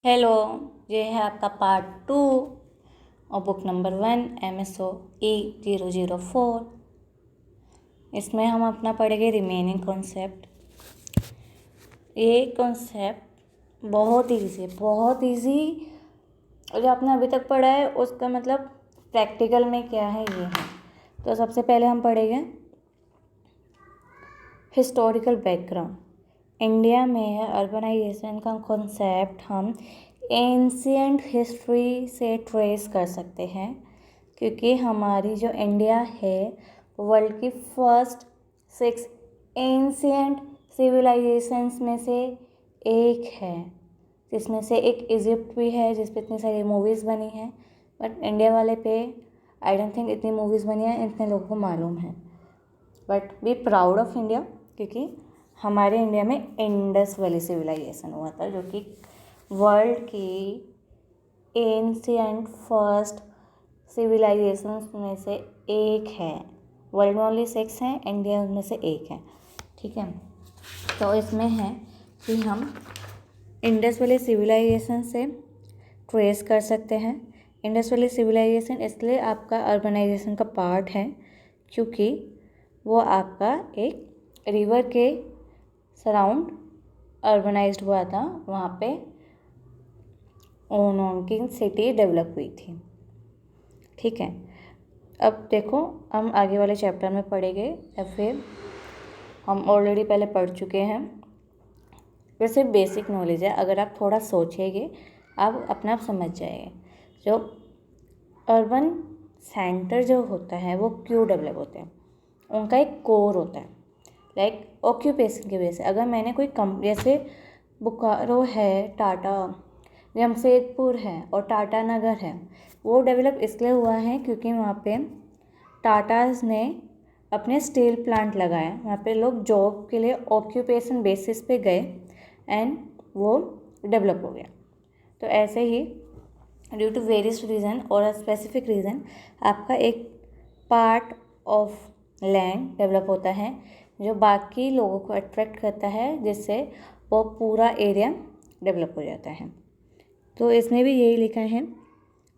Hello. ये है आपका पार्ट 2 और बुक नंबर 1 MSOE 004। इसमें हम अपना पढ़ेंगे रिमेनिंग कॉन्सेप्ट। ये कॉन्सेप्ट बहुत ईजी जो आपने अभी तक पढ़ा है उसका मतलब प्रैक्टिकल में क्या है ये है। तो सबसे पहले हम पढ़ेंगे हिस्टोरिकल बैकग्राउंड। इंडिया में अर्बनाइजेशन का कॉन्सेप्ट हम एंशियंट हिस्ट्री से ट्रेस कर सकते हैं, क्योंकि हमारी जो इंडिया है वर्ल्ड की फर्स्ट 6 एंशियंट सिविलाइजेशंस में से एक है, जिसमें से एक इजिप्ट भी है जिस पे इतनी सारी मूवीज़ बनी हैं। बट इंडिया वाले पे आई डोंट थिंक इतनी मूवीज़ बनी हैं, इतने लोगों को मालूम है। But be proud of India, क्योंकि हमारे इंडिया में इंडस वैली सिविलाइजेशन हुआ था, जो कि वर्ल्ड की एंशियंट फर्स्ट सिविलाइजेशन में से एक है। वर्ल्ड में ओनली 6 हैं, इंडिया उनमें से एक है। ठीक है, तो इसमें है कि हम इंडस वैली सिविलाइजेशन से ट्रेस कर सकते हैं। इंडस वैली सिविलाइजेशन इसलिए आपका अर्बनाइजेशन का पार्ट है क्योंकि वो आपका एक रिवर के सराउंड अर्बनाइज्ड हुआ था। वहाँ पे उनकी सिटी डेवलप हुई थी। ठीक है, अब देखो हम आगे वाले चैप्टर में पढ़ेंगे या फिर हम ऑलरेडी पहले पढ़ चुके हैं। वैसे बेसिक नॉलेज है, अगर आप थोड़ा सोचेंगे आप अपने आप समझ जाएंगे। जो अर्बन सेंटर जो होता है वो क्यों डेवलप होते हैं, उनका एक कोर होता है। लाइक ऑक्यूपेशन की वजह से अगर मैंने कोई जैसे बोकारो है, टाटा जमशेदपुर है और टाटा नगर है, वो डेवलप इसलिए हुआ है क्योंकि वहाँ पे टाटाज ने अपने स्टील प्लांट लगाए। वहाँ पे लोग जॉब के लिए ऑक्यूपेशन बेसिस पे गए एंड वो डेवलप हो गया। तो ऐसे ही ड्यू टू वेरियस रीज़न और अ स्पेसिफिक रीज़न आपका एक पार्ट ऑफ लैंड डेवलप होता है जो बाकी लोगों को अट्रैक्ट करता है, जिससे वो पूरा एरिया डेवलप हो जाता है। तो इसमें भी यही लिखा है,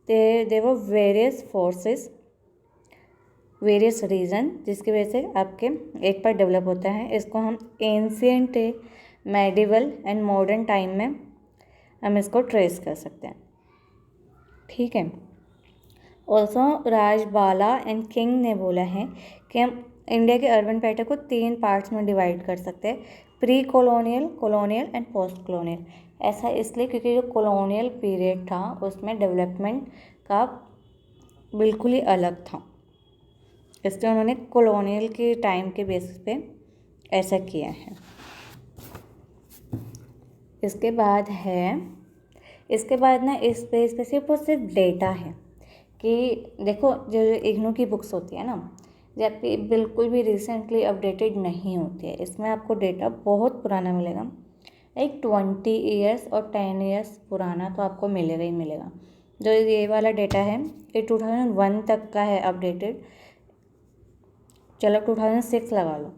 there were various forces, various reason जिसकी वजह से आपके एक पार्ट डेवलप होता है। इसको हम ancient, medieval and modern time में हम इसको ट्रेस कर सकते हैं। ठीक है, ऑल्सो राजबाला एंड किंग ने बोला है कि हम इंडिया के अर्बन पैटर्न को 3 पार्ट्स में डिवाइड कर सकते हैं, pre colonial, colonial and post colonial. ऐसा इसलिए क्योंकि जो कॉलोनियल पीरियड था उसमें डेवलपमेंट का बिल्कुल ही अलग था, इसलिए उन्होंने कॉलोनियल के टाइम के बेसिस पे ऐसा किया है। इसके बाद ना इस पे सिर्फ और सिर्फ डेटा है कि देखो जो इग्नू की बुक्स होती है ना, जबकि बिल्कुल भी रिसेंटली अपडेटेड नहीं होती है। इसमें आपको डेटा बहुत पुराना मिलेगा, एक 20 ईयर्स और 10 ईयर्स पुराना तो आपको मिलेगा ही मिलेगा। जो ये वाला डेटा है ये 2001 तक का है अपडेटेड। चलो 2006 लगा लो,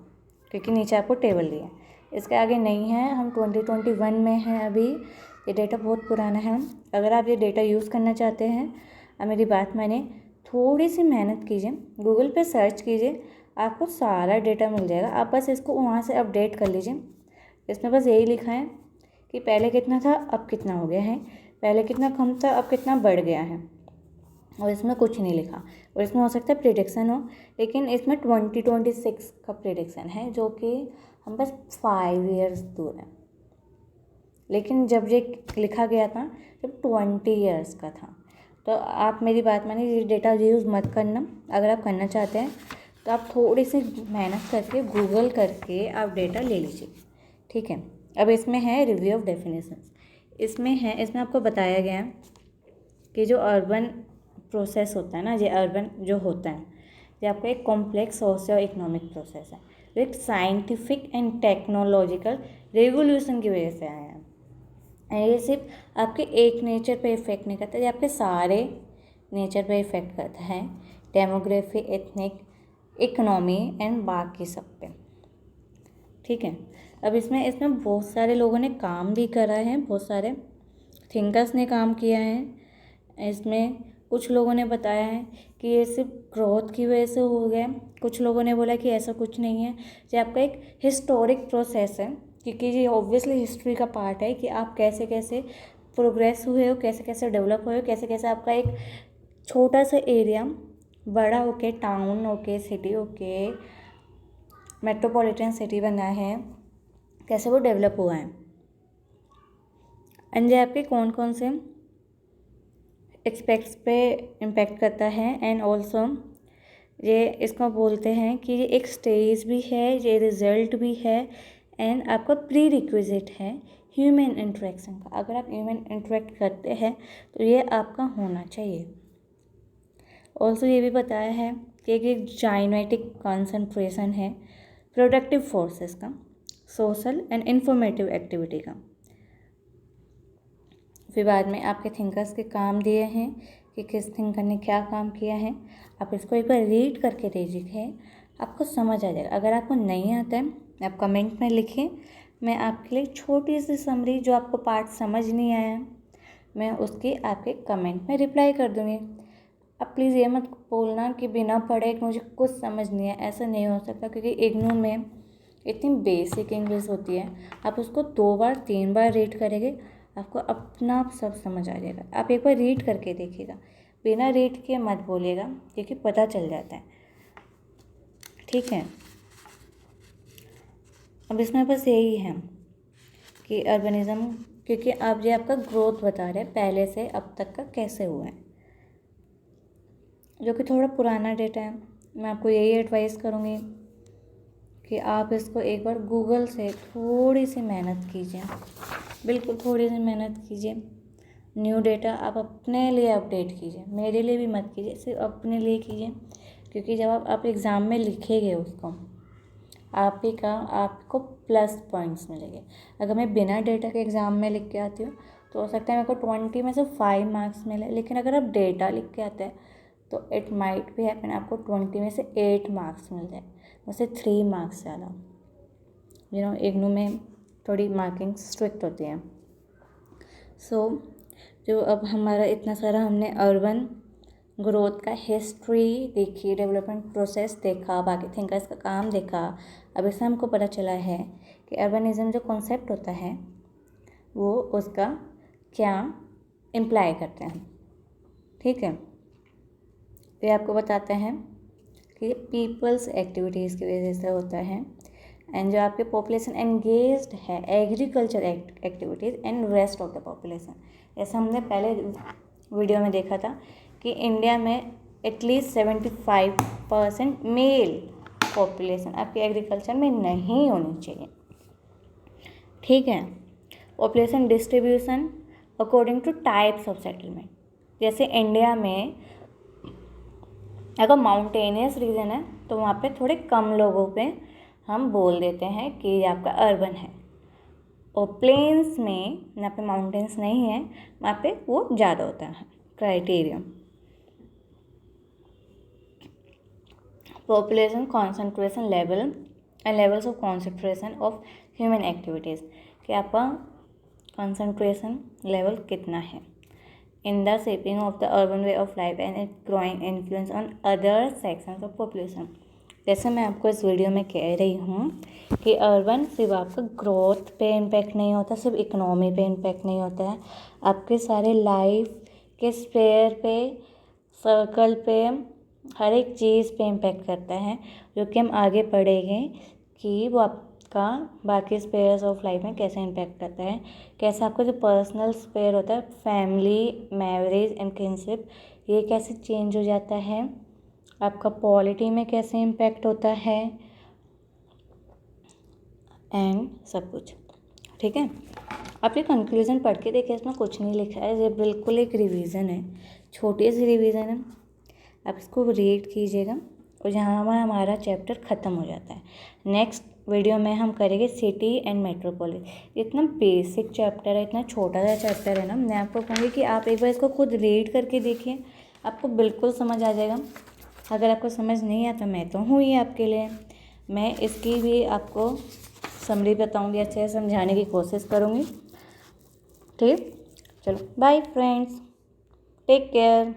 क्योंकि नीचे आपको टेबल दिया है। इसके आगे नहीं है, हम 2021 में हैं अभी। ये डेटा बहुत पुराना है। अगर आप ये डेटा यूज़ करना चाहते हैं, अब मेरी बात माने, थोड़ी सी मेहनत कीजिए, गूगल पे सर्च कीजिए, आपको सारा डेटा मिल जाएगा। आप बस इसको वहाँ से अपडेट कर लीजिए। इसमें बस यही लिखा है कि पहले कितना था अब कितना हो गया है, पहले कितना कम था अब कितना बढ़ गया है, और इसमें कुछ नहीं लिखा। और इसमें हो सकता है प्रिडिक्शन हो, लेकिन इसमें 2026 का प्रिडिक्शन है, जो कि हम बस 5 ईयर्स दूर है। लेकिन जब ये लिखा गया था जब 20 ईयर्स का था। तो आप मेरी बात मानिए, ये डेटा यूज़ मत करना। अगर आप करना चाहते हैं तो आप थोड़ी सी मेहनत करके गूगल करके आप डेटा ले लीजिए। ठीक है, अब इसमें है रिव्यू ऑफ डेफिनेशंस। इसमें आपको बताया गया है कि जो अर्बन प्रोसेस होता है ना, ये अर्बन जो होता है ये आपका एक कॉम्प्लेक्स सोशियो इकोनॉमिक प्रोसेस है, जो एक साइंटिफिक एंड टेक्नोलॉजिकल रेवोल्यूशन की वजह से आया है। ये सिर्फ आपके एक नेचर पे इफ़ेक्ट नहीं करता, ये आपके सारे नेचर पे इफ़ेक्ट करता है, डेमोग्राफी, एथनिक, इकोनॉमी एंड बाकी सब पे। ठीक है, अब इसमें बहुत सारे लोगों ने काम भी करा है, बहुत सारे थिंकर्स ने काम किया है। इसमें कुछ लोगों ने बताया है कि ये सिर्फ ग्रोथ की वजह से हो गया, कुछ लोगों ने बोला कि ऐसा कुछ नहीं है, ये आपका एक हिस्टोरिक प्रोसेस है, क्योंकि ये ऑब्वियसली हिस्ट्री का पार्ट है कि आप कैसे कैसे प्रोग्रेस हुए हो, कैसे कैसे डेवलप हुए हो, कैसे कैसे आपका एक छोटा सा एरिया बड़ा होके, टाउन होके, सिटी होके, मेट्रोपॉलिटन सिटी बना है, कैसे वो डेवलप हुआ है। एंड ये आपके कौन कौन से एक्सपेक्ट्स पे इम्पेक्ट करता है। एंड ऑल्सो ये इसको बोलते हैं कि ये एक स्टेज भी है, ये रिजल्ट भी है, एंड आपका प्री रिक्विजिट है ह्यूमन इंटरेक्शन का। अगर आप ह्यूमन इंटरेक्ट करते हैं तो ये आपका होना चाहिए। ऑल्सो ये भी बताया है कि एक जाइनेटिक कॉन्सेंट्रेशन है प्रोडक्टिव फोर्सेस का, सोशल एंड इंफॉर्मेटिव एक्टिविटी का। फिर बाद में आपके थिंकर्स के काम दिए हैं कि किस थिंकर ने क्या काम किया है। आप इसको एक बार रीड करके देखिए, आपको समझ आ जाएगा। अगर आपको नहीं आता है आप कमेंट में लिखें, मैं आपके लिए छोटी सी समरी, जो आपको पार्ट समझ नहीं आया मैं उसकी आपके कमेंट में रिप्लाई कर दूँगी। अब प्लीज़ ये मत बोलना कि बिना पढ़े मुझे कुछ समझ नहीं है, ऐसा नहीं हो सकता, क्योंकि इग्नू में इतनी बेसिक इंग्लिश होती है, आप उसको 2 बार 3 बार रीड करेंगे, आपको अपना आप सब समझ आ जाएगा। आप एक बार रीड करके देखिएगा, बिना रीड के मत बोलिएगा, क्योंकि पता चल जाता है, ठीक है। अब इसमें बस यही है कि अर्बनिज़म, क्योंकि अब ये आपका ग्रोथ बता रहे हैं पहले से अब तक का कैसे हुआ है, जो कि थोड़ा पुराना डेटा है। मैं आपको यही एडवाइस करूँगी कि आप इसको एक बार गूगल से थोड़ी सी मेहनत कीजिए, बिल्कुल थोड़ी सी मेहनत कीजिए। न्यू डेटा आप अपने लिए अपडेट कीजिए, मेरे लिए भी मत कीजिए, सिर्फ अपने लिए कीजिए, क्योंकि जब आप एग्ज़ाम में लिखेंगे उसको, आप ही का आपको प्लस पॉइंट्स मिलेंगे। अगर मैं बिना डेटा के एग्ज़ाम में लिख के आती हूँ तो हो सकता है मेरे को 20 में से 5 मार्क्स मिले, लेकिन अगर आप डेटा लिख के आते हैं तो इट माइट भी हैपन आपको 20 में से 8 मार्क्स मिल जाए, उससे 3 मार्क्स ज़्यादा। इग्नू में थोड़ी मार्किंग स्ट्रिक्ट होती है। सो जो अब हमारा इतना सारा हमने अर्बन ग्रोथ का हिस्ट्री देखी, डेवलपमेंट प्रोसेस देखा, बाकी थिंकर्स का काम देखा, अब इससे हमको पता चला है कि अर्बनिज़म जो कॉन्सेप्ट होता है वो उसका क्या इम्प्लाई करते हैं, ठीक है। ये आपको बताते हैं कि पीपल्स एक्टिविटीज़ की वजह से होता है, एंड जो आपके पॉपुलेशन एंगेज्ड है agriculture activities and rest of the population. जैसे हमने पहले वीडियो में देखा था कि इंडिया में एटलीस्ट 75% मेल पॉपुलेशन आपकी एग्रीकल्चर में नहीं होनी चाहिए, ठीक है। Population distribution according two types of settlement, जैसे इंडिया में अगर माउंटेनियस रीजन है तो वहाँ पे थोड़े कम लोगों पे हम बोल देते हैं कि ये आपका अर्बन है, और प्लेन्स में यहाँ पे माउंटेन्स नहीं है वहाँ पे वो ज़्यादा होता है criteria. Population concentration level and levels of concentration of human activities, कि आपका कॉन्सेंट्रेशन लेवल कितना है in the shaping of the urban way of life and its growing influence on other sections of population। जैसे मैं आपको इस video में कह रही हूँ कि अर्बन सिर्फ आपका ग्रोथ पे इम्पैक्ट नहीं होता, सिर्फ इकोनॉमी पे इम्पैक्ट नहीं होता है, आपके सारे लाइफ के स्फेयर पे, सर्कल पे, हर एक चीज़ पे इम्पैक्ट करता है, जो कि हम आगे पढ़ेंगे कि वो आपका बाकी स्पेयर्स ऑफ लाइफ में कैसे इम्पैक्ट करता है, कैसे आपका जो पर्सनल स्पेयर होता है, फैमिली, मैरिज एंड किनशिप, ये कैसे चेंज हो जाता है, आपका पॉलिटी में कैसे इम्पैक्ट होता है, एंड सब कुछ, ठीक है। आप ये कंक्लूजन पढ़ के देखिए, इसमें कुछ नहीं लिखा है, ये बिल्कुल एक रिवीजन है, छोटी सी रिवीजन है, आप इसको रीड कीजिएगा और यहाँ हमारा चैप्टर ख़त्म हो जाता है। नेक्स्ट वीडियो में हम करेंगे सिटी एंड मेट्रोपोलिस। इतना बेसिक चैप्टर है, इतना छोटा सा चैप्टर है ना, मैं आपको कहूँगी कि आप एक बार इसको खुद रीड करके देखिए, आपको बिल्कुल समझ आ जाएगा। अगर आपको समझ नहीं आता मैं तो हूँ ही आपके लिए, मैं इसकी भी आपको समरी बताऊँगी, अच्छे से समझाने की कोशिश करूँगी, ठीक। चलो बाय फ्रेंड्स, टेक केयर।